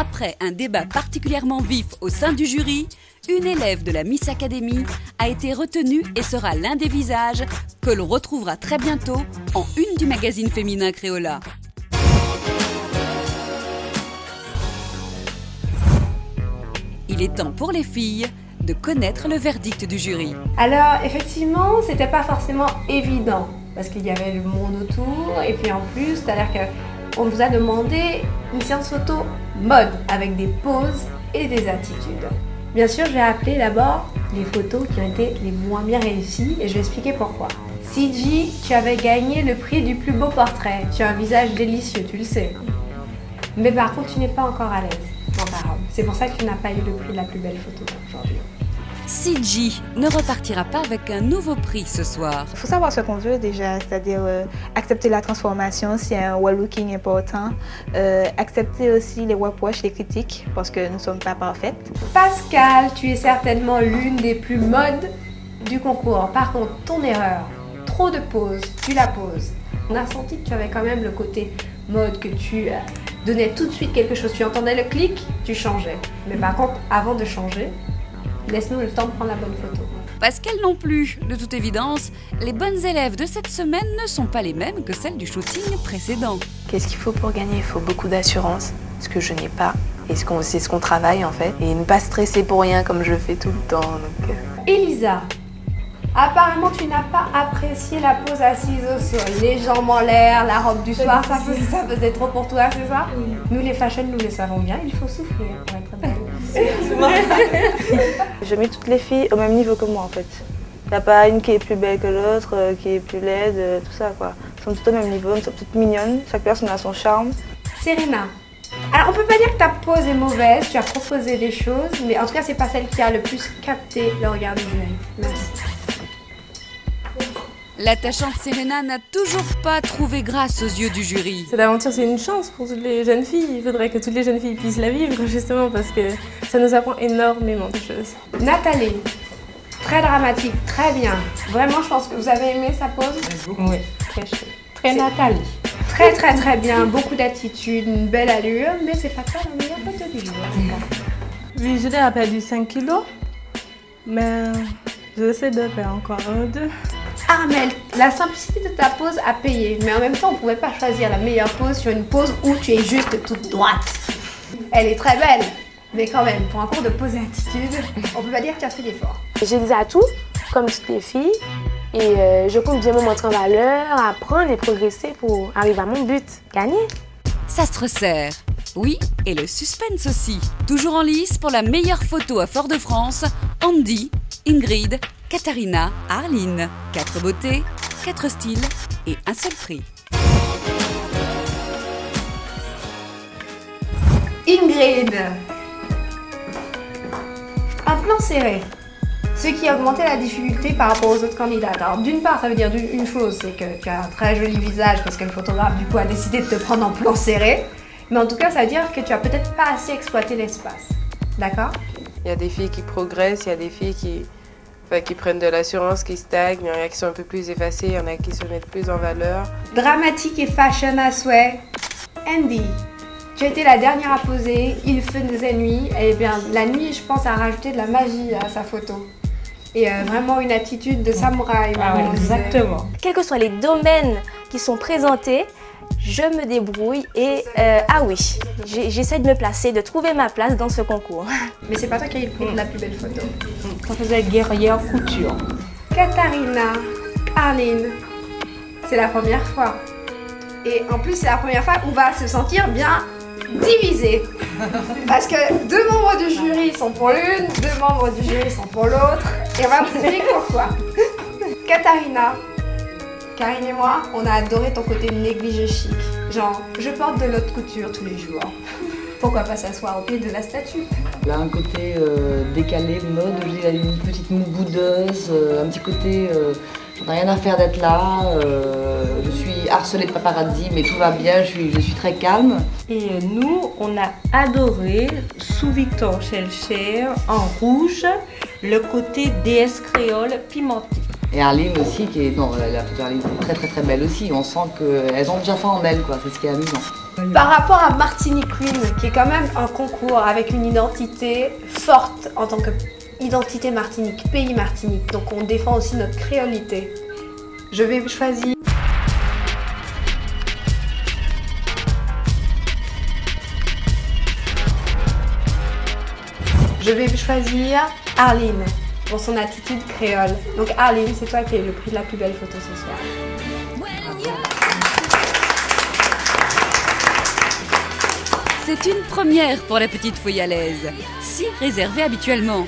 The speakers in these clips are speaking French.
Après un débat particulièrement vif au sein du jury, une élève de la Miss Academy a été retenue et sera l'un des visages que l'on retrouvera très bientôt en une du magazine féminin Créola. Il est temps pour les filles de connaître le verdict du jury. Alors effectivement, c'était pas forcément évident parce qu'il y avait le monde autour et puis en plus, c'est-à-dire qu'on vous a demandé une séance photo mode avec des poses et des attitudes. Bien sûr, je vais appeler d'abord les photos qui ont été les moins bien réussies et je vais expliquer pourquoi. CG, tu avais gagné le prix du plus beau portrait. Tu as un visage délicieux, tu le sais. Mais par contre, tu n'es pas encore à l'aise dans ta robe. C'est pour ça que tu n'as pas eu le prix de la plus belle photo aujourd'hui. CG ne repartira pas avec un nouveau prix ce soir. Il faut savoir ce qu'on veut déjà, c'est-à-dire accepter la transformation, c'est un well-looking important. Accepter aussi les reproches, les critiques, parce que nous ne sommes pas parfaites. Pascal, tu es certainement l'une des plus modes du concours. Par contre, ton erreur, trop de poses, tu la poses. On a senti que tu avais quand même le côté mode, que tu donnais tout de suite quelque chose. Tu entendais le clic, tu changeais. Mais par contre, avant de changer, laisse-nous le temps de prendre la bonne photo. Pascal non plus. De toute évidence, les bonnes élèves de cette semaine ne sont pas les mêmes que celles du shooting précédent. Qu'est-ce qu'il faut pour gagner? Il faut beaucoup d'assurance, ce que je n'ai pas. Et c'est ce qu'on travaille en fait. Et ne pas stresser pour rien comme je fais tout le temps. Donc... Elisa, apparemment tu n'as pas apprécié la pose assise au sol. Les jambes en l'air, la robe du soir, ça faisait trop pour toi, c'est ça? Oui. Nous les fashion, nous les savons bien, il faut souffrir pour être belle. Je mets toutes les filles au même niveau que moi en fait. Il n'y a pas une qui est plus belle que l'autre, qui est plus laide, tout ça quoi. Elles sont toutes au même niveau, elles sont toutes mignonnes, chaque personne a son charme. Serena, alors on peut pas dire que ta pose est mauvaise, tu as proposé des choses, mais en tout cas c'est pas celle qui a le plus capté le regard du jury. Merci. L'attachante Serena n'a toujours pas trouvé grâce aux yeux du jury. Cette aventure, c'est une chance pour toutes les jeunes filles. Il faudrait que toutes les jeunes filles puissent la vivre, justement, parce que ça nous apprend énormément de choses. Nathalie, très dramatique, très bien. Vraiment, je pense que vous avez aimé sa pose? Oui, très chouette. Très Nathalie. Très très très bien, beaucoup d'attitude, une belle allure, mais c'est pas ça la meilleure photo du jour. Oui, je l'ai perdu 5 kilos, mais j'essaie de faire encore un ou deux. Armelle, la simplicité de ta pose a payé, mais en même temps, on ne pouvait pas choisir la meilleure pose sur une pose où tu es juste toute droite. Elle est très belle, mais quand même, pour un cours de pose et attitude, on peut pas dire que tu as fait l'effort. J'ai des atouts, comme toutes les filles, et je compte bien me montrer en valeur, apprendre et progresser pour arriver à mon but, gagner. Ça se resserre. Oui, et le suspense aussi. Toujours en lice pour la meilleure photo à Fort-de-France, Andy, Ingrid, Katharina, Arline. 4 beautés, 4 styles et un seul prix. Ingrid, un plan serré, ce qui a augmenté la difficulté par rapport aux autres candidates. Alors d'une part, ça veut dire une chose, c'est que tu as un très joli visage parce que le photographe du coup a décidé de te prendre en plan serré. Mais en tout cas, ça veut dire que tu as peut-être pas assez exploité l'espace. D'accord? Il y a des filles qui progressent, il y a des filles qui prennent de l'assurance, qui stagnent, il y en a qui sont un peu plus effacées, il y en a qui se mettent plus en valeur. Dramatique et fashion à souhait. Andy, tu as été la dernière à poser, il faisait nuit. Et bien, la nuit, je pense, a rajouté de la magie à sa photo. Et vraiment une attitude de samouraï. Ah oui, exactement. Quels que soient les domaines qui sont présentés, je me débrouille et ah oui, j'essaie de me placer, de trouver ma place dans ce concours. Mais c'est pas toi qui as eu le prix de la plus belle photo. Ça faisait guerrière couture. Katharina, Arline, c'est la première fois. Et en plus, c'est la première fois où on va se sentir bien divisé. Parce que 2 membres du jury sont pour l'une, 2 membres du jury sont pour l'autre. Et on va vous expliquer pourquoi. Katharina, Karine et moi, on a adoré ton côté négligé chic. Genre, je porte de l'haute couture tous les jours. Pourquoi pas s'asseoir au pied de la statue? Elle a un côté décalé, mode, elle a une petite moue boudeuse, un petit côté j'en ai rien à faire d'être là, je suis harcelée de paparazzi mais tout va bien, je suis très calme. Et nous, on a adoré, sous Victor Schellcher, en rouge, le côté déesse créole pimentée. Et Arline aussi, la photo d'Arline est très très très belle aussi. On sent qu'elles ont déjà ça en elles, quoi. C'est ce qui est amusant. Par rapport à Martinique Queen, qui est quand même un concours avec une identité forte en tant qu'identité Martinique, pays Martinique. Donc on défend aussi notre créolité. Je vais choisir... Je vais choisir Arline pour son attitude créole. Donc Arline, c'est toi qui as eu le prix de la plus belle photo ce soir. C'est une première pour la petite foyalaise, si réservée habituellement.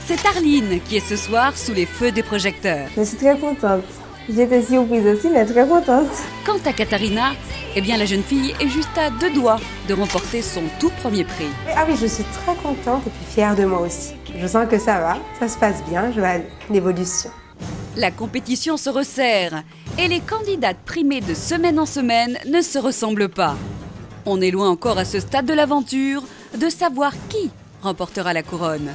C'est Arline qui est ce soir sous les feux des projecteurs. Je suis très contente. J'étais surprise aussi, mais très contente. Quant à Katharina, eh bien la jeune fille est juste à 2 doigts de remporter son tout premier prix. Ah oui, je suis très contente et puis fière de moi aussi. Je sens que ça va, ça se passe bien, je vois l'évolution. La compétition se resserre et les candidates primées de semaine en semaine ne se ressemblent pas. On est loin encore à ce stade de l'aventure de savoir qui remportera la couronne.